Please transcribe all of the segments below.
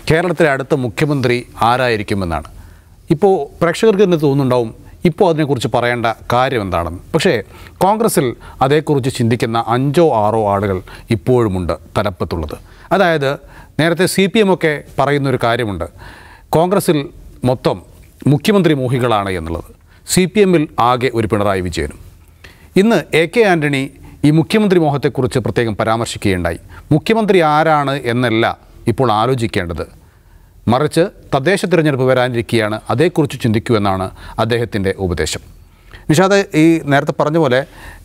കേരളത്തിലെ അടുത്ത മുഖ്യമന്ത്രി ആരായിരിക്കുമെന്നാണ്. ഇപ്പോൾ പ്രേക്ഷകർക്ക് തന്നെ തോന്നുന്നുണ്ടാവും ഇപ്പോൾ അതിനെക്കുറിച്ച് പറയേണ്ട കാര്യം എന്താണെന്ന്. പക്ഷേ കോൺഗ്രസ്സിൽ അതേക്കുറിച്ച് ചിന്തിക്കുന്ന 5 or 6 ആളുകൾ ഇപ്പോഴുമുണ്ട് തലപ്പത്തുള്ളത്. അതായത് നേരത്തെ CPM ഒക്കെ പറയുന്നൊരു കാര്യമുണ്ട്, കോൺഗ്രസ്സിൽ മൊത്തം മുഖ്യമന്ത്രി മോഹികളാണ് എന്നുള്ളത്. CPM-ൽ ആകെ ഒരു പിണറായി വിജയനും. ഇന്ന് AK ആൻ്റണി ഈ മുഖ്യമന്ത്രി മോഹത്തെക്കുറിച്ച് പ്രത്യേകം പരാമർശിക്കുകയുണ്ടായി. മുഖ്യമന്ത്രി ആരാണ് എന്നല്ല ഇപ്പോൾ ആലോചിക്കേണ്ടത്, മറിച്ച് തദ്ദേശ തിരഞ്ഞെടുപ്പ് വരാനിരിക്കുകയാണ്, അതേക്കുറിച്ച് ചിന്തിക്കൂ എന്നാണ് അദ്ദേഹത്തിൻ്റെ ഉപദേശം. നിഷാദ്, ഈ നേരത്തെ പറഞ്ഞ പോലെ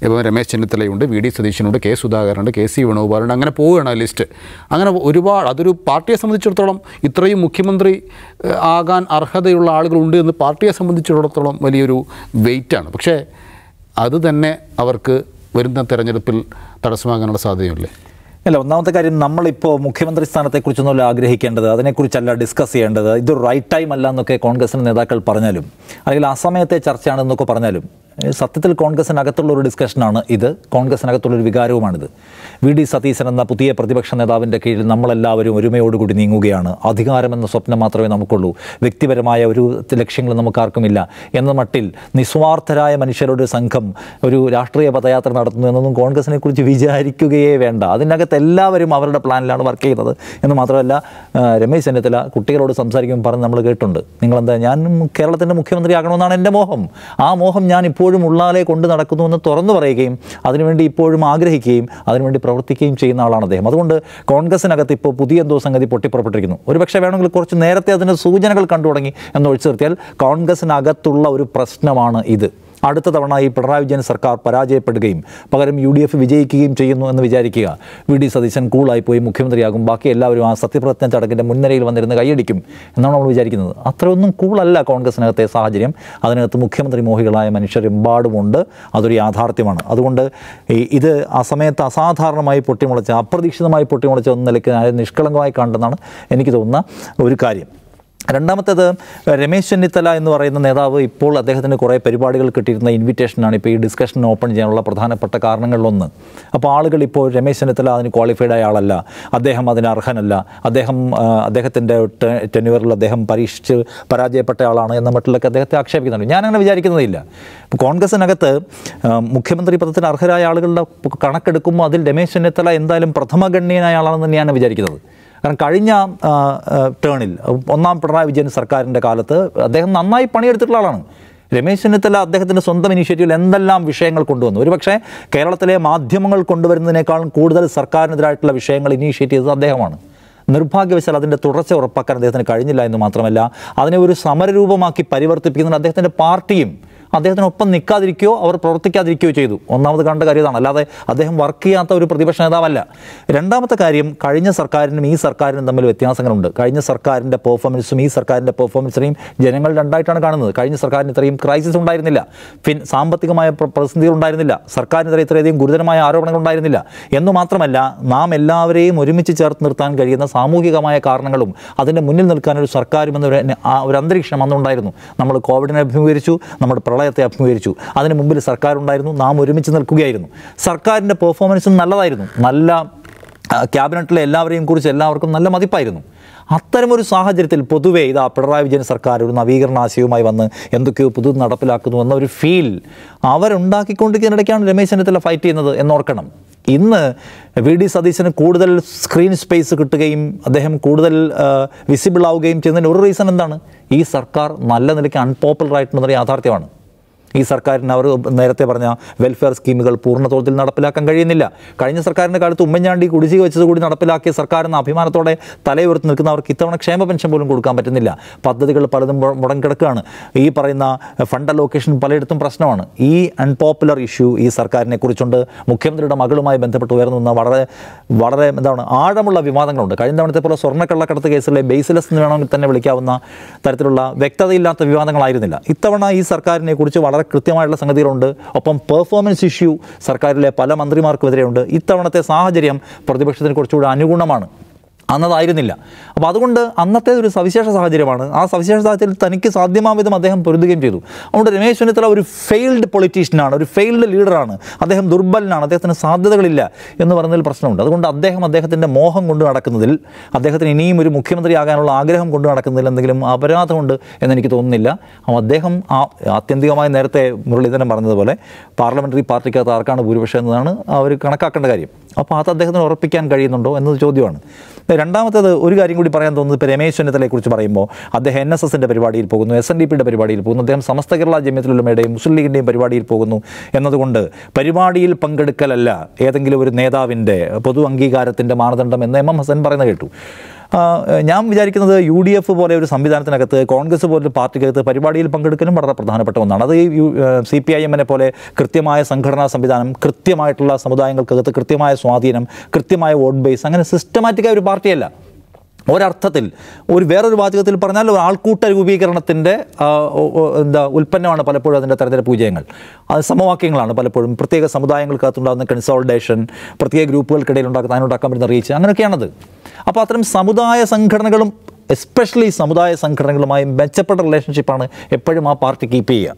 ഇപ്പോൾ രമേശ് ചെന്നിത്തലയുണ്ട്, VD സതീശനുണ്ട്, K സുധാകരനുണ്ട്, KC വേണുഗോപാലുണ്ട്, അങ്ങനെ പോവുകയാണ് ലിസ്റ്റ്. അങ്ങനെ ഒരുപാട്, അതൊരു പാർട്ടിയെ സംബന്ധിച്ചിടത്തോളം ഇത്രയും മുഖ്യമന്ത്രി ആകാൻ അർഹതയുള്ള ആളുകളുണ്ട് എന്ന് പാർട്ടിയെ സംബന്ധിച്ചിടത്തോളം വലിയൊരു വെയിറ്റാണ്. പക്ഷേ അത് തന്നെ അവർക്ക് വരുന്ന തെരഞ്ഞെടുപ്പിൽ തടസ്സമാകാനുള്ള സാധ്യതയില്ലേ? അല്ല, ഒന്നാമത്തെ കാര്യം, നമ്മളിപ്പോൾ മുഖ്യമന്ത്രി സ്ഥാനത്തെക്കുറിച്ചൊന്നുമല്ല ആഗ്രഹിക്കേണ്ടത്, അതിനെക്കുറിച്ചല്ല ഡിസ്കസ് ചെയ്യേണ്ടത്. ഇതൊരു റൈറ്റ് ടൈം അല്ല എന്നൊക്കെ കോൺഗ്രസിൻ്റെ നേതാക്കൾ പറഞ്ഞാലും, അല്ലെങ്കിൽ ആ സമയത്തെ ചർച്ചയാണെന്നൊക്കെ പറഞ്ഞാലും, സത്യത്തിൽ കോൺഗ്രസിനകത്തുള്ള ഒരു ഡിസ്കഷനാണ് ഇത്. കോൺഗ്രസിനകത്തുള്ളൊരു വികാരവുമാണിത്. VD സതീശൻ എന്ന പുതിയ പ്രതിപക്ഷ നേതാവിൻ്റെ കീഴിൽ നമ്മളെല്ലാവരും ഒരുമയോടുകൂടി നീങ്ങുകയാണ്. അധികാരമെന്ന സ്വപ്നം മാത്രമേ നമുക്കുള്ളൂ, വ്യക്തിപരമായ ഒരു ലക്ഷ്യങ്ങൾ നമുക്കാർക്കുമില്ല എന്ന മട്ടിൽ നിസ്വാർത്ഥരായ മനുഷ്യരുടെ സംഘം ഒരു രാഷ്ട്രീയ പദയാത്ര നടത്തുന്നു എന്നൊന്നും കോൺഗ്രസിനെ കുറിച്ച് വിചാരിക്കുകയേ വേണ്ട. അതിനകത്ത് എല്ലാവരും അവരുടെ പ്ലാനിലാണ് വർക്ക് ചെയ്യുന്നത് എന്ന് മാത്രമല്ല, രമേശ് ചെന്നിത്തല കുട്ടികളോട് സംസാരിക്കുമ്പോൾ പറഞ്ഞ് നമ്മൾ കേട്ടിട്ടുണ്ട്, നിങ്ങളെന്താ, ഞാൻ കേരളത്തിൻ്റെ മുഖ്യമന്ത്രി ആകണമെന്നാണ് എൻ്റെ മോഹം, ആ മോഹം ഞാൻ ഇപ്പോഴും ഉള്ളാലെ കൊണ്ട് നടക്കുന്നുവെന്ന് തുറന്നു പറയുകയും അതിനുവേണ്ടി ഇപ്പോഴും ആഗ്രഹിക്കുകയും അതിനുവേണ്ടി പ്രവർത്തിക്കുകയും ചെയ്യുന്ന ആളാണ് അദ്ദേഹം. അതുകൊണ്ട് കോൺഗ്രസിനകത്ത് ഇപ്പോൾ പുതിയ എന്തോ സംഗതി പൊട്ടിപ്പുറപ്പെട്ടിരിക്കുന്നു. ഒരുപക്ഷെ വേണമെങ്കിൽ കുറച്ച് നേരത്തെ അതിൻ്റെ സൂചനകൾ കണ്ടു തുടങ്ങി എന്നൊഴിച്ചു നിർത്തിയാൽ കോൺഗ്രസിനകത്തുള്ള ഒരു പ്രശ്നമാണ് ഇത്. അടുത്ത തവണ ഈ പിണറായി വിജയൻ സർക്കാർ പരാജയപ്പെടുകയും പകരം UDF വിജയിക്കുകയും ചെയ്യുന്നു എന്ന് വിചാരിക്കുക. VD സതീശൻ കൂളായി പോയി മുഖ്യമന്ത്രിയാകും, ബാക്കി എല്ലാവരും ആ സത്യപ്രതിജ്ഞ ചടങ്ങിൻ്റെ മുൻനിരയിൽ വന്നിരുന്ന് കൈയടിക്കും എന്നാണ് നമ്മൾ വിചാരിക്കുന്നത്. അത്രയൊന്നും കൂളല്ല കോൺഗ്രസിനകത്തെ സാഹചര്യം. അതിനകത്ത് മുഖ്യമന്ത്രി മോഹികളായ മനുഷ്യരെമ്പാടുമുണ്ട്, അതൊരു യാഥാർത്ഥ്യമാണ്. അതുകൊണ്ട് ഇത് ആ സമയത്ത് അസാധാരണമായി പൊട്ടിമുളച്ച, അപ്രതീക്ഷിതമായി പൊട്ടിമുളച്ച ഒന്ന നിലയ്ക്ക് നിഷ്കളങ്കമായി കണ്ടെന്നാണ് എനിക്ക് തോന്നുന്ന ഒരു കാര്യം. രണ്ടാമത്തേത്, രമേശ് ചെന്നിത്തല എന്ന് പറയുന്ന നേതാവ് ഇപ്പോൾ അദ്ദേഹത്തിന് കുറേ പരിപാടികൾ കിട്ടിയിരുന്ന ഇൻവിറ്റേഷനാണ് ഇപ്പോൾ ഈ ഡിസ്കഷൻ ഓപ്പൺ ചെയ്യാനുള്ള പ്രധാനപ്പെട്ട കാരണങ്ങളിലൊന്ന്. അപ്പോൾ ആളുകൾ ഇപ്പോൾ രമേശ് ചെന്നിത്തല അതിന് ക്വാളിഫൈഡ് ആയ ആളല്ല, അദ്ദേഹം അതിന് അർഹനല്ല, അദ്ദേഹത്തിൻ്റെ ടെന്യൂറിൽ അദ്ദേഹം പരീക്ഷിച്ച് പരാജയപ്പെട്ട ആളാണ് എന്ന മട്ടിലൊക്കെ അദ്ദേഹത്തെ ആക്ഷേപിക്കുന്നുണ്ട്. ഞാനങ്ങനെ വിചാരിക്കുന്നതില്ല. ഇപ്പോൾ കോൺഗ്രസിനകത്ത് മുഖ്യമന്ത്രി പദത്തിന് അർഹരായ ആളുകളുടെ കണക്കെടുക്കുമ്പോൾ അതിൽ രമേശ് ചെന്നിത്തല എന്തായാലും പ്രഥമഗണ്യനായ ആളാണെന്ന് തന്നെയാണ് വിചാരിക്കുന്നത്. കാരണം കഴിഞ്ഞ ടേണിൽ 1ാം പിണറായി വിജയൻ സർക്കാരിൻ്റെ കാലത്ത് അദ്ദേഹം നന്നായി പണിയെടുത്തിട്ടുള്ള ആളാണ്. രമേശ് ചെന്നിത്തല അദ്ദേഹത്തിൻ്റെ സ്വന്തം ഇനീഷ്യേറ്റീവിൽ എന്തെല്ലാം വിഷയങ്ങൾ കൊണ്ടുവന്നു. ഒരുപക്ഷെ കേരളത്തിലെ മാധ്യമങ്ങൾ കൊണ്ടുവരുന്നതിനേക്കാളും കൂടുതൽ സർക്കാരിനെതിരായിട്ടുള്ള വിഷയങ്ങൾ ഇനീഷ്യേറ്റ് ചെയ്തത് അദ്ദേഹമാണ്. നിർഭാഗ്യവശാൽ അതിൻ്റെ തുടർച്ച ഉറപ്പാക്കാൻ അദ്ദേഹത്തിന് കഴിഞ്ഞില്ല എന്ന് മാത്രമല്ല, അതിനെ ഒരു സമരരൂപമാക്കി പരിവർത്തിപ്പിക്കുന്ന അദ്ദേഹത്തിൻ്റെ പാർട്ടിയും അദ്ദേഹത്തിനൊപ്പം നിൽക്കാതിരിക്കുകയോ അവർ പ്രവർത്തിക്കാതിരിക്കുകയോ ചെയ്തു. ഒന്നാമത് കണ്ട കാര്യം ഇതാണ്, അല്ലാതെ അദ്ദേഹം വർക്ക് ചെയ്യാത്ത ഒരു പ്രതിപക്ഷ നേതാവല്ല. രണ്ടാമത്തെ കാര്യം, കഴിഞ്ഞ സർക്കാരിനും ഈ സർക്കാരിനും തമ്മിൽ വ്യത്യാസങ്ങളുണ്ട്. കഴിഞ്ഞ സർക്കാരിൻ്റെ പെർഫോമൻസും ഈ സർക്കാരിൻ്റെ പെർഫോമൻസിനെയും ജനങ്ങൾ രണ്ടായിട്ടാണ് കാണുന്നത്. കഴിഞ്ഞ സർക്കാരിന് ഇത്രയും ക്രൈസിസ് ഉണ്ടായിരുന്നില്ല, സാമ്പത്തികമായ പ്രതിസന്ധികൾ ഉണ്ടായിരുന്നില്ല, സർക്കാരിനെതിരെ ഇത്രയധികം ഗുരുതരമായ ആരോപണങ്ങൾ ഉണ്ടായിരുന്നില്ല എന്ന് മാത്രമല്ല, നാം എല്ലാവരെയും ഒരുമിച്ച് ചേർത്ത് നിർത്താൻ കഴിയുന്ന സാമൂഹികമായ കാരണങ്ങളും അതിൻ്റെ മുന്നിൽ നിൽക്കാൻ ഒരു സർക്കാരും ഒരു അന്തരീക്ഷം അന്നുണ്ടായിരുന്നു. നമ്മൾ കോവിഡിനെ അഭിമുഖീകരിച്ചു, നമ്മുടെ പ്രളയത്തെ അഭിമുഖീകരിച്ചു, അതിന് മുമ്പിൽ സർക്കാരുണ്ടായിരുന്നു, നാം ഒരുമിച്ച് നിൽക്കുകയായിരുന്നു. സർക്കാരിൻ്റെ പെർഫോമൻസും നല്ലതായിരുന്നു, നല്ല ക്യാബിനറ്റിലെ എല്ലാവരെയും കുറിച്ച് എല്ലാവർക്കും നല്ല മതിപ്പായിരുന്നു. അത്തരമൊരു സാഹചര്യത്തിൽ പൊതുവേ ഇതാ പിണറായി വിജയൻ സർക്കാർ ഒരു നവീകരണ ആശയവുമായി വന്ന് എന്തൊക്കെയോ പുതു നടപ്പിലാക്കുന്നു എന്നൊരു ഫീൽ അവരുണ്ടാക്കിക്കൊണ്ടിരിക്കുന്നതിനിടയ്ക്കാണ് രമേശ് ചെന്നിത്തല ഫൈറ്റ് ചെയ്യുന്നത് എന്നോർക്കണം. ഇന്ന് VD സതീശന് കൂടുതൽ സ്ക്രീൻ സ്പേസ് കിട്ടുകയും അദ്ദേഹം കൂടുതൽ വിസിബിൾ ആവുകയും ചെയ്യുന്നതിന് ഒരു റീസൺ എന്താണ്? ഈ സർക്കാർ നല്ല നിലയ്ക്ക് അൺപോപ്പുലർ ആയിട്ടുണ്ടെന്നൊരു യാഥാർത്ഥ്യമാണ്. ഈ സർക്കാരിന് അവർ നേരത്തെ പറഞ്ഞ വെൽഫെയർ സ്കീമുകൾ പൂർണ്ണതോതിൽ നടപ്പിലാക്കാൻ കഴിയുന്നില്ല. കഴിഞ്ഞ സർക്കാരിൻ്റെ കാലത്ത് ഉമ്മൻചാണ്ടി കുടിശ്ശിക വെച്ചതുകൂടി നടപ്പിലാക്കിയ സർക്കാരെന്ന അഭിമാനത്തോടെ തലയുയർത്തി നിൽക്കുന്നവർക്ക് ഇത്തവണ ക്ഷേമ പെൻഷൻ പോലും കൊടുക്കാൻ പറ്റുന്നില്ല. പദ്ധതികൾ പലതും മുടങ്ങിക്കിടക്കുകയാണ്. ഈ പറയുന്ന ഫണ്ട് അലോക്കേഷൻ പലയിടത്തും പ്രശ്നമാണ്. ഈ അൺപോപ്പുലർ ഇഷ്യൂ ഈ സർക്കാരിനെ കുറിച്ചുണ്ട്. മുഖ്യമന്ത്രിയുടെ മകളുമായി ബന്ധപ്പെട്ട് ഉയർന്നു വന്ന വളരെ ആഴമുള്ള വിവാദങ്ങളുണ്ട്. കഴിഞ്ഞ തവണത്തെ പോലെ സ്വർണ്ണക്കള്ളക്കടത്ത് കേസിലെ ബേസിലെസ് എന്ന് വേണമെങ്കിൽ തന്നെ വിളിക്കാവുന്ന തരത്തിലുള്ള വ്യക്തതയില്ലാത്ത വിവാദങ്ങളായിരുന്നില്ല. ഇത്തവണ ഈ സർക്കാരിനെ കുറിച്ച് വളരെ കൃത്യമായിട്ടുള്ള സംഗതികളുണ്ട്. ഒപ്പം പെർഫോമൻസ് ഇഷ്യൂ സർക്കാരിലെ പല മന്ത്രിമാർക്കുമെതിരെയുണ്ട്. ഇത്തവണത്തെ സാഹചര്യം പ്രതിപക്ഷത്തിന് കുറച്ചുകൂടി അനുഗുണമാണ്. അന്നതായിരുന്നില്ല. അപ്പോൾ അതുകൊണ്ട് അന്നത്തെ ഒരു സവിശേഷ സാഹചര്യമാണ്. ആ സവിശേഷ സാഹചര്യത്തിൽ തനിക്ക് സാധ്യമാം വിധം അദ്ദേഹം പൊരുതുകയും ചെയ്തു. അതുകൊണ്ട് രമേശ് ചെന്നിത്തല ഒരു ഫെയിൽഡ് പൊളിറ്റീഷ്യനാണ്, ഒരു ഫെയിൽഡ് ലീഡറാണ്. അദ്ദേഹം ദുർബലനാണ്, അദ്ദേഹത്തിന് സാധ്യതകളില്ല എന്ന് പറയുന്നതിൽ പ്രശ്നമുണ്ട്. അതുകൊണ്ട് അദ്ദേഹത്തിൻ്റെ മോഹം കൊണ്ട് നടക്കുന്നതിൽ, അദ്ദേഹത്തിന് ഇനിയും ഒരു മുഖ്യമന്ത്രിയാകാനുള്ള ആഗ്രഹം കൊണ്ട് നടക്കുന്നതിൽ എന്തെങ്കിലും അപരാധമുണ്ട് എന്നെനിക്ക് തോന്നുന്നില്ല. അദ്ദേഹം ആത്യന്തികമായി നേരത്തെ മുരളീധരൻ പറഞ്ഞതുപോലെ പാർലമെൻ്ററി പാർട്ടിക്കകത്ത് ആർക്കാണ് ഭൂരിപക്ഷം എന്നതാണ് അവർ കണക്കാക്കേണ്ട കാര്യം. അപ്പോൾ അത് അദ്ദേഹത്തിന് ഉറപ്പിക്കാൻ കഴിയുന്നുണ്ടോ എന്നത് ചോദ്യമാണ്. രണ്ടാമത്തേത് ഒരു കാര്യം കൂടി പറയാൻ തോന്നുന്നത്, ഇപ്പോൾ രമേശ് ചെന്നിത്തലയെക്കുറിച്ച് പറയുമ്പോൾ അദ്ദേഹം NSSൻ്റെ പരിപാടിയിൽ പോകുന്നു, SNDPയുടെ പരിപാടിയിൽ പോകുന്നു, അദ്ദേഹം സമസ്ത കേരള ജമിയത്തുൽ ഉലമയുടെയും മുസ്ലിം ലീഗിൻ്റെയും പരിപാടിയിൽ പോകുന്നു എന്നതുകൊണ്ട് പരിപാടിയിൽ പങ്കെടുക്കലല്ല ഏതെങ്കിലും ഒരു നേതാവിൻ്റെ പൊതു അംഗീകാരത്തിൻ്റെ മാനദണ്ഡം എന്ന് MM ഹസൻ പറയുന്നത് കേട്ടു. ഞാൻ വിചാരിക്കുന്നത് UDF പോലെ ഒരു സംവിധാനത്തിനകത്ത്, കോൺഗ്രസ് പോലൊരു പാർട്ടിക്കകത്ത് പരിപാടിയിൽ പങ്കെടുക്കലും വളരെ പ്രധാനപ്പെട്ട ഒന്നാണ്. അത് CPIM-നെ പോലെ കൃത്യമായ സംഘടനാ സംവിധാനം, കൃത്യമായിട്ടുള്ള സമുദായങ്ങൾക്കകത്ത് കൃത്യമായ സ്വാധീനം, കൃത്യമായ വോട്ട് ബേസ്, അങ്ങനെ സിസ്റ്റമാറ്റിക്കായ ഒരു പാർട്ടിയല്ല. ഒരർത്ഥത്തിൽ വേറൊരു വാചകത്തിൽ പറഞ്ഞാൽ ഒരു ആൾക്കൂട്ട രൂപീകരണത്തിൻ്റെ ഉൽപ്പന്നമാണ് പലപ്പോഴും അതിൻ്റെ തെരഞ്ഞെടുപ്പ് വിജയങ്ങൾ. അത് സമവാക്യങ്ങളാണ് പലപ്പോഴും. പ്രത്യേക സമുദായങ്ങൾക്കകത്തുണ്ടാകുന്ന കൺസോൾട്ടേഷൻ, പ്രത്യേക ഗ്രൂപ്പുകൾക്കിടയിൽ ഉണ്ടാക്കാൻ പറ്റുന്ന റീച്ച്, അങ്ങനെയൊക്കെയാണത്. അപ്പോൾ അത്തരം സമുദായ സംഘടനകളും, എസ്പെഷ്യലി സമുദായ സംഘടനകളുമായി മെച്ചപ്പെട്ട റിലേഷൻഷിപ്പാണ് എപ്പോഴും ആ പാർട്ടി കീപ്പ് ചെയ്യുക.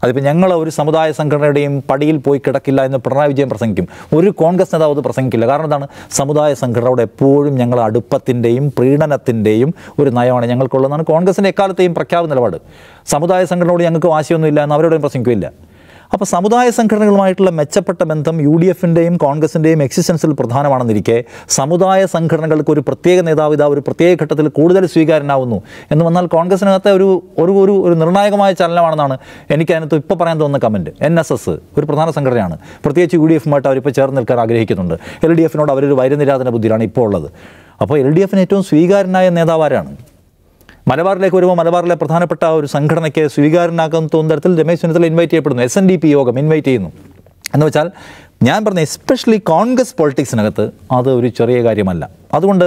അതിപ്പോൾ ഞങ്ങൾ ഒരു സമുദായ സംഘടനയുടെയും പടിയിൽ പോയി കിടക്കില്ല എന്ന് പിണറായി വിജയൻ പ്രസംഗിക്കും. ഒരു കോൺഗ്രസ് നേതാവ് അത് പ്രസംഗിക്കില്ല. കാരണം എന്താണ്? സമുദായ സംഘടനയോട് എപ്പോഴും ഞങ്ങൾ അടുപ്പത്തിൻ്റെയും പ്രീണനത്തിൻ്റെയും ഒരു നയമാണ് ഞങ്ങൾക്കുള്ളതെന്നാണ് കോൺഗ്രസിൻ്റെ എക്കാലത്തെയും പ്രഖ്യാപന നിലപാട്. സമുദായ സംഘടനയോട് ഞങ്ങൾക്ക് വാശിയൊന്നുമില്ല എന്ന് അവരോടും പ്രസംഗിക്കില്ല. അപ്പോൾ സമുദായ സംഘടനകളുമായിട്ടുള്ള മെച്ചപ്പെട്ട ബന്ധം UDF-ൻ്റെയും കോൺഗ്രസിൻ്റെയും എക്സിസ്റ്റൻസിൽ പ്രധാനമാണെന്നിരിക്കെ സമുദായ സംഘടനകൾക്ക് ഒരു പ്രത്യേക നേതാവ് ഒരു പ്രത്യേക ഘട്ടത്തിൽ കൂടുതൽ സ്വീകാര്യനാവുന്നു എന്ന് വന്നാൽ കോൺഗ്രസിനകത്തെ ഒരു നിർണായകമായ ചലനമാണെന്നാണ് എനിക്ക് അതിനകത്ത് ഇപ്പോൾ പറയാൻ തോന്നുന്ന കമൻറ്റ്. NSS ഒരു പ്രധാന സംഘടനയാണ്. പ്രത്യേകിച്ച് UDF-ഉമായിട്ട് അവരിപ്പോൾ ചേർന്ന് നിൽക്കാൻ ആഗ്രഹിക്കുന്നുണ്ട്. LDF-നോട് അവരൊരു വൈരനിരാധന ബുദ്ധിയിലാണ് ഇപ്പോൾ ഉള്ളത്. അപ്പോൾ LDF-ന് ഏറ്റവും സ്വീകാര്യനായ നേതാവ് ആരാണ്? മലബാറിലേക്ക് വരുമ്പോൾ മലബാറിലെ പ്രധാനപ്പെട്ട ഒരു സംഘടനയ്ക്ക് സ്വീകാരനാക്കുന്ന തോന്നുന്ന തരത്തിൽ രമേശ് ചെന്നിത്തല ഇൻവൈറ്റ് ചെയ്യപ്പെടുന്നു. SNDP യോഗം ഇൻവൈറ്റ് ചെയ്യുന്നു എന്ന് വെച്ചാൽ, ഞാൻ പറഞ്ഞ എസ്പെഷ്യലി കോൺഗ്രസ് പൊളിറ്റിക്സിനകത്ത് അത് ഒരു ചെറിയ കാര്യമല്ല. അതുകൊണ്ട്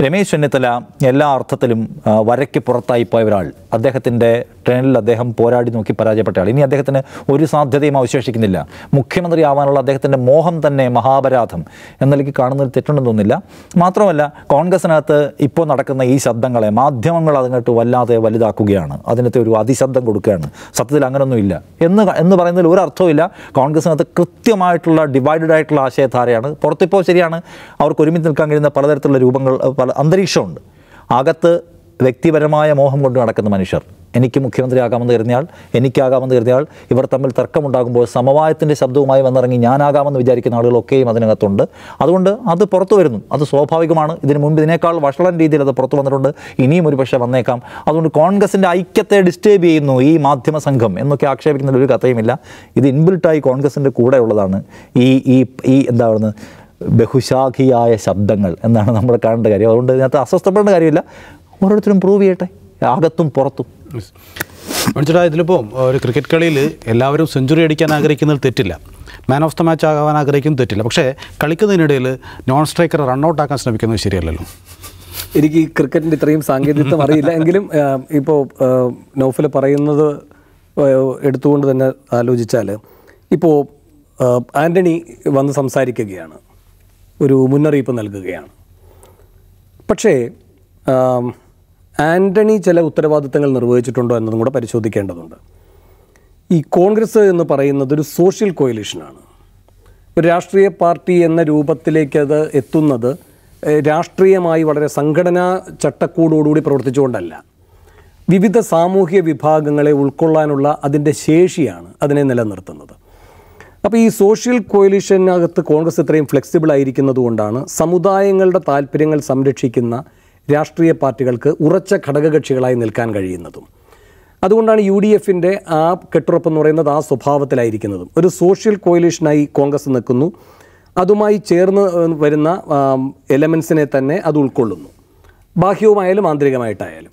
രമേശ് ചെന്നിത്തല എല്ലാ അർത്ഥത്തിലും വരയ്ക്ക് പുറത്തായി പോയ ഒരാൾ. അദ്ദേഹത്തിൻ്റെ ട്രെയിനിൽ അദ്ദേഹം പോരാടി നോക്കി പരാജയപ്പെട്ട ആൾ. ഇനി അദ്ദേഹത്തിന് ഒരു സാധ്യതയും അവശേഷിക്കുന്നില്ല. മുഖ്യമന്ത്രി ആവാനുള്ള അദ്ദേഹത്തിൻ്റെ മോഹം തന്നെ മഹാപരാധം എന്നതിലേക്ക് കാണുന്നതിൽ തെറ്റുണ്ടെന്ന് തോന്നുന്നില്ല. മാത്രമല്ല, കോൺഗ്രസിനകത്ത് ഇപ്പോൾ നടക്കുന്ന ഈ ശബ്ദങ്ങളെ മാധ്യമങ്ങൾ അതിനകത്ത് വല്ലാതെ വലുതാക്കുകയാണ്, അതിനകത്ത് ഒരു അതിശബ്ദം കൊടുക്കുകയാണ്. സത്യത്തിൽ അങ്ങനെയൊന്നുമില്ല എന്ന് പറയുന്നതിൽ ഒരർത്ഥവുമില്ല. കോൺഗ്രസിനകത്ത് കൃത്യമായിട്ടുള്ള ഡിവൈഡഡ് ആയിട്ടുള്ള ആശയധാരയാണ്. പുറത്തിപ്പോൾ ശരിയാണ്, അവർക്ക് ഒരുമിച്ച് നിൽക്കാൻ കഴിയുന്ന പലതരത്തിലുള്ള രൂപങ്ങൾ, പല അന്തരീക്ഷമുണ്ട്. അകത്ത് വ്യക്തിപരമായ മോഹം കൊണ്ട് നടക്കുന്ന മനുഷ്യർ, എനിക്ക് മുഖ്യമന്ത്രിയാകാമെന്ന് കരുതിയാൽ, എനിക്കാകാമെന്ന് കരുതിയാൽ, ഇവർ തമ്മിൽ തർക്കമുണ്ടാകുമ്പോൾ സമവായത്തിൻ്റെ ശബ്ദവുമായി വന്നിറങ്ങി ഞാനാകാമെന്ന് വിചാരിക്കുന്ന ആളുകളൊക്കെയും അതിനകത്തുണ്ട്. അതുകൊണ്ട് അത് പുറത്തു വരുന്നു, അത് സ്വാഭാവികമാണ്. ഇതിനു മുൻപ് ഇതിനേക്കാൾ വഷളൻ രീതിയിൽ അത് പുറത്തു വന്നിട്ടുണ്ട്, ഇനിയും ഒരു പക്ഷേ വന്നേക്കാം. അതുകൊണ്ട് കോൺഗ്രസിൻ്റെ ഐക്യത്തെ ഡിസ്റ്റേബ് ചെയ്യുന്നു ഈ മാധ്യമ സംഘം എന്നൊക്കെ ആക്ഷേപിക്കുന്ന ഒരു കഥയുമില്ല. ഇത് ഇൻബിൽട്ടായി കോൺഗ്രസിൻ്റെ കൂടെ ഉള്ളതാണ് ഈ എന്താ പറയുന്നത്, ബഹുശാഖിയായ ശബ്ദങ്ങൾ എന്നാണ് നമ്മൾ കാണേണ്ട കാര്യം. അതുകൊണ്ട് ഇതിനകത്ത് അസ്വസ്ഥപ്പെടേണ്ട കാര്യമില്ല. ഓരോരുത്തരും പ്രൂവ് ചെയ്യട്ടെ, അകത്തും പുറത്തും. മനസ്സിലായി. ഇതിലിപ്പോൾ ഒരു ക്രിക്കറ്റ് കളിയിൽ എല്ലാവരും സെഞ്ചുറി അടിക്കാൻ ആഗ്രഹിക്കുന്നതിൽ തെറ്റില്ല, മാൻ ഓഫ് ദ മാച്ച് ആകാൻ ആഗ്രഹിക്കുന്നത് തെറ്റില്ല. പക്ഷേ കളിക്കുന്നതിനിടയിൽ നോൺ സ്ട്രൈക്കർ റണ്ണൗട്ട് ആക്കാൻ ശ്രമിക്കുന്നത് ശരിയല്ലല്ലോ. എനിക്ക് ഈ ക്രിക്കറ്റിൻ്റെ ഇത്രയും സാങ്കേതികത്വം അറിയില്ല. എങ്കിലും ഇപ്പോൾ നൗഫൽ പറയുന്നത് എടുത്തുകൊണ്ട് തന്നെ ആലോചിച്ചാൽ, ഇപ്പോൾ ആൻ്റണി വന്ന് സംസാരിക്കുകയാണ്, ഒരു മുന്നറിയിപ്പ് നൽകുകയാണ്. പക്ഷേ ആൻ്റണി ചില ഉത്തരവാദിത്തങ്ങൾ നിർവഹിച്ചിട്ടുണ്ടോ എന്നതും കൂടെ പരിശോധിക്കേണ്ടതുണ്ട്. ഈ കോൺഗ്രസ് എന്ന് പറയുന്നത് ഒരു സോഷ്യൽ കോയലിഷനാണ്. ഒരു രാഷ്ട്രീയ പാർട്ടി എന്ന രൂപത്തിലേക്ക് അത് എത്തുന്നത് രാഷ്ട്രീയമായി വളരെ സംഘടനാ ചട്ടക്കൂടോടുകൂടി പ്രവർത്തിച്ചുകൊണ്ടല്ല, വിവിധ സാമൂഹിക വിഭാഗങ്ങളെ ഉൾക്കൊള്ളാനുള്ള അതിൻ്റെ ശേഷിയാണ് അതിനെ നിലനിർത്തുന്നത്. അപ്പോൾ ഈ സോഷ്യൽ കോയലിഷനകത്ത് കോൺഗ്രസ് ഇത്രയും ഫ്ലെക്സിബിൾ ആയിരിക്കുന്നത് കൊണ്ടാണ് സമുദായങ്ങളുടെ താല്പര്യങ്ങൾ സംരക്ഷിക്കുന്ന രാഷ്ട്രീയ പാർട്ടികൾക്ക് ഉറച്ച ഘടകകക്ഷികളായി നിൽക്കാൻ കഴിയുന്നതും. അതുകൊണ്ടാണ് UDF-ൻ്റെ ആ കെട്ടുറപ്പെന്ന് പറയുന്നത് ആ സ്വഭാവത്തിലായിരിക്കുന്നതും. ഒരു സോഷ്യൽ കോയലിഷനായി കോൺഗ്രസ് നിൽക്കുന്നു, അതുമായി ചേർന്ന് വരുന്ന എലമെൻസിനെ തന്നെ അത് ഉൾക്കൊള്ളുന്നു, ബാഹ്യവുമായാലും ആന്തരികമായിട്ടായാലും.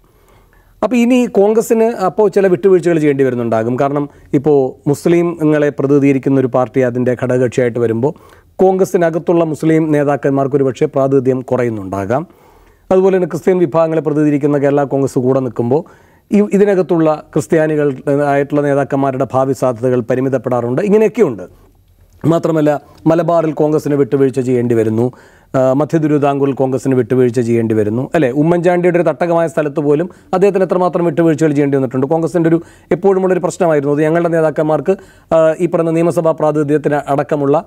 അപ്പോൾ ഇനി കോൺഗ്രസ്സിന് അപ്പോൾ ചില വിട്ടുവീഴ്ചകൾ ചെയ്യേണ്ടി വരുന്നുണ്ടാകും. കാരണം ഇപ്പോൾ മുസ്ലിങ്ങളെ പ്രതിനിധീകരിക്കുന്ന ഒരു പാർട്ടി അതിൻ്റെ ഘടകകക്ഷിയായിട്ട് വരുമ്പോൾ കോൺഗ്രസ്സിനകത്തുള്ള മുസ്ലിം നേതാക്കന്മാർക്കൊരു പക്ഷേ പ്രാതിനിധ്യം കുറയുന്നുണ്ടാകാം. അതുപോലെ തന്നെ ക്രിസ്ത്യൻ വിഭാഗങ്ങളെ പ്രതിനിധീകരിക്കുന്ന കേരള കോൺഗ്രസ് കൂടെ നിൽക്കുമ്പോൾ ഇതിനകത്തുള്ള ക്രിസ്ത്യാനികൾ ആയിട്ടുള്ള നേതാക്കന്മാരുടെ ഭാവി സാധ്യതകൾ പരിമിതപ്പെടാറുണ്ട്. ഇങ്ങനെയൊക്കെയുണ്ട്. മാത്രമല്ല മലബാറിൽ കോൺഗ്രസിന് വിട്ടുവീഴ്ച ചെയ്യേണ്ടി വരുന്നു, മധ്യ തിരുവിതാംകൂറിൽ കോൺഗ്രസിന് വിട്ടുവീഴ്ച ചെയ്യേണ്ടി വരുന്നു, അല്ലേ? ഉമ്മൻചാണ്ടിയുടെ ഒരു തട്ടകമായ സ്ഥലത്ത് പോലും അദ്ദേഹത്തിന് എത്രമാത്രം വിട്ടുവീഴ്ചകൾ ചെയ്യേണ്ടി വന്നിട്ടുണ്ട്. കോൺഗ്രസിൻ്റെ എപ്പോഴുമുള്ളൊരു പ്രശ്നമായിരുന്നു അത്. ഞങ്ങളുടെ നേതാക്കന്മാർക്ക് ഈ പറഞ്ഞ നിയമസഭാ പ്രാതിനിധ്യത്തിന് അടക്കമുള്ള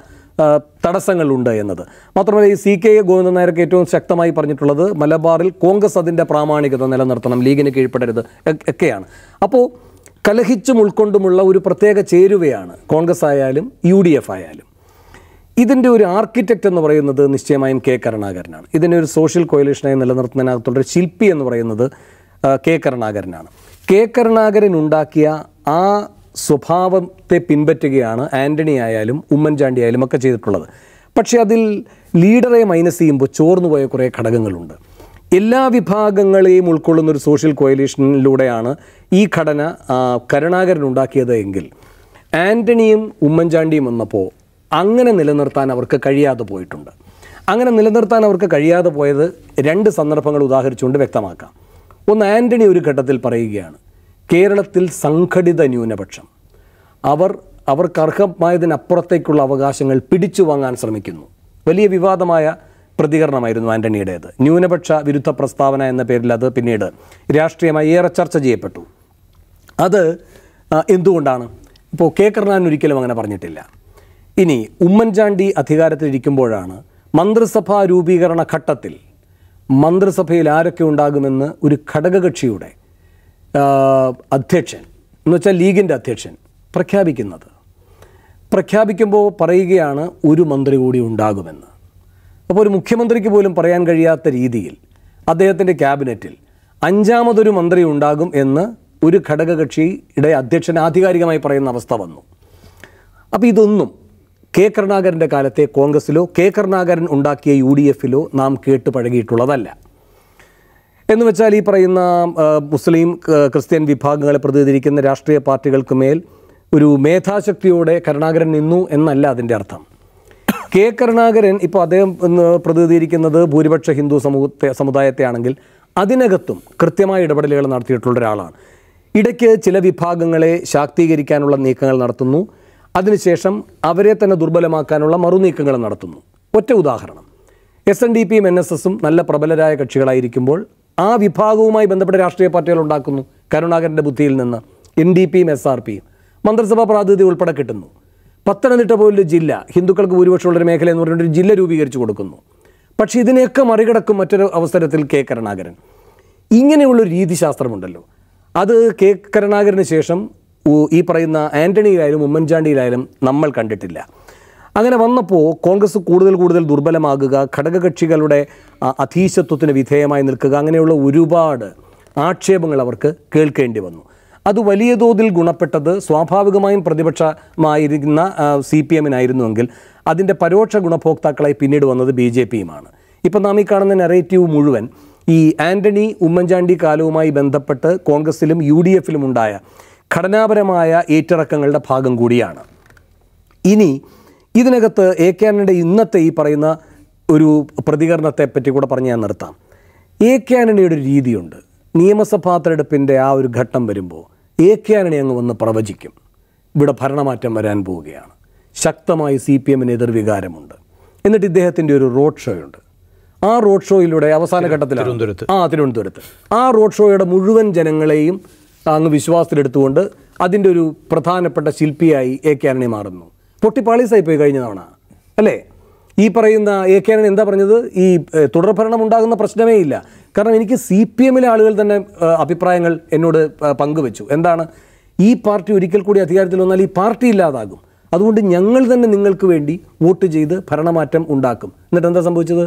തടസ്സങ്ങളുണ്ട് എന്നത്. മാത്രമല്ല ഈ CK ഗോവിന്ദൻ നായർക്ക് ഏറ്റവും ശക്തമായി പറഞ്ഞിട്ടുള്ളത് മലബാറിൽ കോൺഗ്രസ് അതിൻ്റെ പ്രാമാണികത നിലനിർത്തണം, ലീഗിന് കീഴ്പ്പെടരുത് ഒക്കെയാണ്. അപ്പോൾ കലഹിച്ചും ഉൾക്കൊണ്ടുമുള്ള ഒരു പ്രത്യേക ചേരുവയാണ് കോൺഗ്രസ് ആയാലും UDF ആയാലും. ഇതിൻ്റെ ഒരു ആർക്കിടെക്റ്റ് എന്ന് പറയുന്നത് നിശ്ചയമായും K. കരുണാകരനാണ്. ഇതിനെ ഒരു സോഷ്യൽ കോയലീഷനായി നിലനിർത്തുന്നതിനകത്തുള്ളൊരു ശില്പി എന്ന് പറയുന്നത് K. കരുണാകരനാണ്. K. കരുണാകരൻ ഉണ്ടാക്കിയ ആ സ്വഭാവത്തെ പിൻപറ്റുകയാണ് ആൻ്റണി ആയാലും ഉമ്മൻചാണ്ടി ആയാലും ഒക്കെ ചെയ്തിട്ടുള്ളത്. പക്ഷേ അതിൽ ലീഡറെ മൈനസ് ചെയ്യുമ്പോൾ ചോർന്നു പോയ കുറേ ഘടകങ്ങളുണ്ട്. എല്ലാ വിഭാഗങ്ങളെയും ഉൾക്കൊള്ളുന്ന ഒരു സോഷ്യൽ കോയലീഷനിലൂടെയാണ് ഈ ഘടന കരുണാകരൻ ഉണ്ടാക്കിയത് എങ്കിൽ ആൻ്റണിയും ഉമ്മൻചാണ്ടിയും വന്നപ്പോൾ അങ്ങനെ നിലനിർത്താൻ അവർക്ക് കഴിയാതെ പോയിട്ടുണ്ട്. അങ്ങനെ നിലനിർത്താൻ അവർക്ക് കഴിയാതെ പോയത് 2 സന്ദർഭങ്ങൾ ഉദാഹരിച്ചുകൊണ്ട് വ്യക്തമാക്കാം. ഒന്ന്, ആൻ്റണി ഒരു ഘട്ടത്തിൽ പറയുകയാണ് കേരളത്തിൽ സംഘടിത ന്യൂനപക്ഷം അവർക്ക് അർഹമായതിനപ്പുറത്തേക്കുള്ള അവകാശങ്ങൾ പിടിച്ചു വാങ്ങാൻ ശ്രമിക്കുന്നു. വലിയ വിവാദമായ പ്രതികരണമായിരുന്നു ആൻ്റണിയുടേത്. ന്യൂനപക്ഷ വിരുദ്ധ പ്രസ്താവന എന്ന പേരിൽ അത് പിന്നീട് രാഷ്ട്രീയമായി ഏറെ ചർച്ച ചെയ്യപ്പെട്ടു. അത് എന്തുകൊണ്ടാണ്? ഇപ്പോൾ K. കരുണാകരൻ ഒരിക്കലും അങ്ങനെ പറഞ്ഞിട്ടില്ല. ഇനി ഉമ്മൻചാണ്ടി അധികാരത്തിലിരിക്കുമ്പോഴാണ് മന്ത്രിസഭാ രൂപീകരണ ഘട്ടത്തിൽ മന്ത്രിസഭയിൽ ആരൊക്കെ ഉണ്ടാകുമെന്ന് ഒരു ഘടകകക്ഷിയുടെ അധ്യക്ഷൻ എന്ന് വെച്ചാൽ ലീഗിൻ്റെ അധ്യക്ഷൻ പ്രഖ്യാപിക്കുമ്പോൾ പറയുകയാണ് ഒരു മന്ത്രി കൂടി ഉണ്ടാകുമെന്ന്. അപ്പോൾ ഒരു മുഖ്യമന്ത്രിക്ക് പോലും പറയാൻ കഴിയാത്ത രീതിയിൽ അദ്ദേഹത്തിൻ്റെ ക്യാബിനറ്റിൽ 5ാമതൊരു മന്ത്രി ഉണ്ടാകും എന്ന് ഒരു ഘടകകക്ഷിയുടെ അധ്യക്ഷൻ ആധികാരികമായി പറയുന്ന അവസ്ഥ വന്നു. അപ്പോൾ ഇതൊന്നും K. കരുണാകരൻ്റെ കാലത്തെ കോൺഗ്രസ്സിലോ K. കരുണാകരൻ ഉണ്ടാക്കിയ UDFലോ നാം കേട്ട് പഴകിയിട്ടുള്ളതല്ല. എന്ന് വെച്ചാൽ ഈ പറയുന്ന മുസ്ലിം ക്രിസ്ത്യൻ വിഭാഗങ്ങളെ പ്രതിനിധീകരിക്കുന്ന രാഷ്ട്രീയ പാർട്ടികൾക്ക് മേൽ ഒരു മേധാശക്തിയോടെ കരുണാകരൻ നിന്നു എന്നല്ല അതിൻ്റെ അർത്ഥം. K. കരുണാകരൻ ഇപ്പോൾ അദ്ദേഹം പ്രതിനിധീകരിക്കുന്നത് ഭൂരിപക്ഷ ഹിന്ദു സമുദായത്തെ ആണെങ്കിൽ അതിനകത്തും കൃത്യമായ ഇടപെടലുകൾ നടത്തിയിട്ടുള്ള ഒരാളാണ്. ഇടയ്ക്ക് ചില വിഭാഗങ്ങളെ ശാക്തീകരിക്കാനുള്ള നീക്കങ്ങൾ നടത്തുന്നു, അതിനുശേഷം അവരെ തന്നെ ദുർബലമാക്കാനുള്ള മറുനീക്കങ്ങൾ നടത്തുന്നു. ഒറ്റ ഉദാഹരണം, SNDPയും NSSും നല്ല പ്രബലരായ കക്ഷികളായിരിക്കുമ്പോൾ ആ വിഭാഗവുമായി ബന്ധപ്പെട്ട രാഷ്ട്രീയ പാർട്ടികൾ ഉണ്ടാക്കുന്നു. കരുണാകരൻ്റെ ബുദ്ധിയിൽ നിന്ന് NDPയും SRPയും മന്ത്രിസഭാ പ്രാതിനിധ്യം ഉൾപ്പെടെ കിട്ടുന്നു. പത്തനംതിട്ട പോലൊരു ജില്ല, ഹിന്ദുക്കൾക്ക് ഭൂരിപക്ഷമുള്ളൊരു മേഖല എന്ന് പറഞ്ഞൊരു ജില്ല രൂപീകരിച്ചു കൊടുക്കുന്നു. പക്ഷേ ഇതിനെയൊക്കെ മറികടക്കും മറ്റൊരു അവസരത്തിൽ K. കരുണാകരൻ. ഇങ്ങനെയുള്ളൊരു രീതിശാസ്ത്രമുണ്ടല്ലോ, അത് K. കരുണാകരന് ശേഷം ഈ പറയുന്ന ആൻ്റണിയിലായാലും ഉമ്മൻചാണ്ടിയിലായാലും നമ്മൾ കണ്ടിട്ടില്ല. അങ്ങനെ വന്നപ്പോൾ കോൺഗ്രസ് കൂടുതൽ ദുർബലമാകുക, ഘടകകക്ഷികളുടെ അധീശത്വത്തിന് വിധേയമായി നിൽക്കുക, അങ്ങനെയുള്ള ഒരുപാട് ആക്ഷേപങ്ങൾ അവർക്ക് കേൾക്കേണ്ടി വന്നു. അത് വലിയ തോതിൽ ഗുണപ്പെട്ടത് സ്വാഭാവികമായും പ്രതിപക്ഷമായിരുന്ന CPMനായിരുന്നുവെങ്കിൽ അതിൻ്റെ പരോക്ഷ ഗുണഭോക്താക്കളായി പിന്നീട് വന്നത് BJPയുമാണ്. ഇപ്പം നാം ഈ കാണുന്ന നെറേറ്റീവ് മുഴുവൻ ഈ ആൻ്റണി ഉമ്മൻചാണ്ടി കാലവുമായി ബന്ധപ്പെട്ട് കോൺഗ്രസിലും UDFലും ഉണ്ടായ ഘടനാപരമായ ഏറ്റിറക്കങ്ങളുടെ ഭാഗം കൂടിയാണ്. ഇനി ഇതിനകത്ത് AK ആൻ്റണിയുടെ ഇന്നത്തെ ഈ പറയുന്ന ഒരു പ്രതികരണത്തെ പറ്റി കൂടെ പറഞ്ഞ് ഞാൻ നിർത്താം. AK ആൻ്റണിയുടെ ഒരു രീതിയുണ്ട്. നിയമസഭാ തെരഞ്ഞെടുപ്പിൻ്റെ ആ ഒരു ഘട്ടം വരുമ്പോൾ AK ആൻ്റണി അങ്ങ് വന്ന് പ്രവചിക്കും, ഇവിടെ ഭരണമാറ്റം വരാൻ പോവുകയാണ്, ശക്തമായി CPMന് എതിർവികാരമുണ്ട്. എന്നിട്ട് ഇദ്ദേഹത്തിൻ്റെ ഒരു റോഡ് ഷോ ഉണ്ട്. ആ റോഡ് ഷോയിലൂടെ അവസാന ഘട്ടത്തിലാണ് തിരുവനന്തപുരത്ത് ആ റോഡ് ഷോയുടെ മുഴുവൻ ജനങ്ങളെയും അങ്ങ് വിശ്വാസത്തിലെടുത്തുകൊണ്ട് അതിൻ്റെ ഒരു പ്രധാനപ്പെട്ട ശില്പിയായി AK ആൻ്റണി മാറുന്നു. പൊട്ടിപ്പാളീസായി പോയി കഴിഞ്ഞ തവണ അല്ലേ? ഈ പറയുന്ന AK ആൻ്റണി എന്താ പറഞ്ഞത്? ഈ തുടർഭരണം ഉണ്ടാകുന്ന പ്രശ്നമേ ഇല്ല. കാരണം എനിക്ക് CPMലെ ആളുകൾ തന്നെ അഭിപ്രായങ്ങൾ എന്നോട് പങ്കുവെച്ചു. എന്താണ്? ഈ പാർട്ടി ഒരിക്കൽ കൂടി അധികാരത്തിൽ വന്നാൽ ഈ പാർട്ടി ഇല്ലാതാകും, അതുകൊണ്ട് ഞങ്ങൾ തന്നെ നിങ്ങൾക്ക് വേണ്ടി വോട്ട് ചെയ്ത് ഭരണമാറ്റം ഉണ്ടാക്കും. എന്നിട്ട് എന്താ സംഭവിച്ചത്?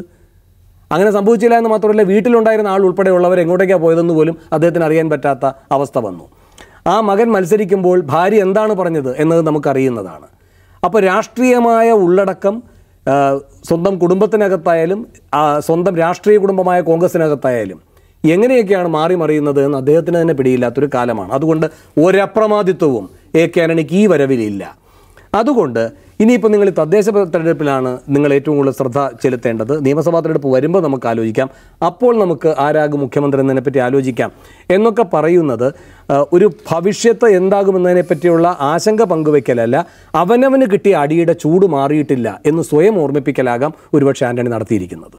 അങ്ങനെ സംഭവിച്ചില്ല എന്ന് മാത്രമല്ല, വീട്ടിലുണ്ടായിരുന്ന ആൾ ഉൾപ്പെടെയുള്ളവർ എങ്ങോട്ടേക്കാണ് പോയതെന്ന് പോലും അദ്ദേഹത്തിന് അറിയാൻ പറ്റാത്ത അവസ്ഥ വന്നു. ആ മകൻ മത്സരിക്കുമ്പോൾ ഭാര്യ എന്താണ് പറഞ്ഞത് എന്നത് നമുക്കറിയുന്നതാണ്. അപ്പോൾ രാഷ്ട്രീയമായ ഉള്ളടക്കം സ്വന്തം കുടുംബത്തിനകത്തായാലും സ്വന്തം രാഷ്ട്രീയ കുടുംബമായ കോൺഗ്രസിനകത്തായാലും എങ്ങനെയൊക്കെയാണ് മാറി മറിയുന്നത് എന്ന് അദ്ദേഹത്തിന് തന്നെ പിടിയില്ലാത്തൊരു കാലമാണ്. അതുകൊണ്ട് ഒരപ്രമാദിത്വവും AK ആൻ്റണിക്ക് ഈ വരവിലില്ല. അതുകൊണ്ട് ഇനിയിപ്പോൾ നിങ്ങൾ തദ്ദേശ തെരഞ്ഞെടുപ്പിലാണ് നിങ്ങൾ ഏറ്റവും കൂടുതൽ ശ്രദ്ധ ചെലുത്തേണ്ടത്. നിയമസഭാ തെരഞ്ഞെടുപ്പ് വരുമ്പോൾ നമുക്ക് ആലോചിക്കാം, അപ്പോൾ നമുക്ക് ആരാകും മുഖ്യമന്ത്രി എന്നതിനെപ്പറ്റി ആലോചിക്കാം എന്നൊക്കെ പറയുന്നത് ഒരു ഭവിഷ്യത്ത് എന്താകുമെന്നതിനെ പറ്റിയുള്ള ആശങ്ക പങ്കുവയ്ക്കലല്ല, അവനവന് കിട്ടിയ അടിയുടെ ചൂട് മാറിയിട്ടില്ല എന്ന് സ്വയം ഓർമ്മിപ്പിക്കലാകാം ഒരുപക്ഷെ ആന്റണി നടത്തിയിരിക്കുന്നത്.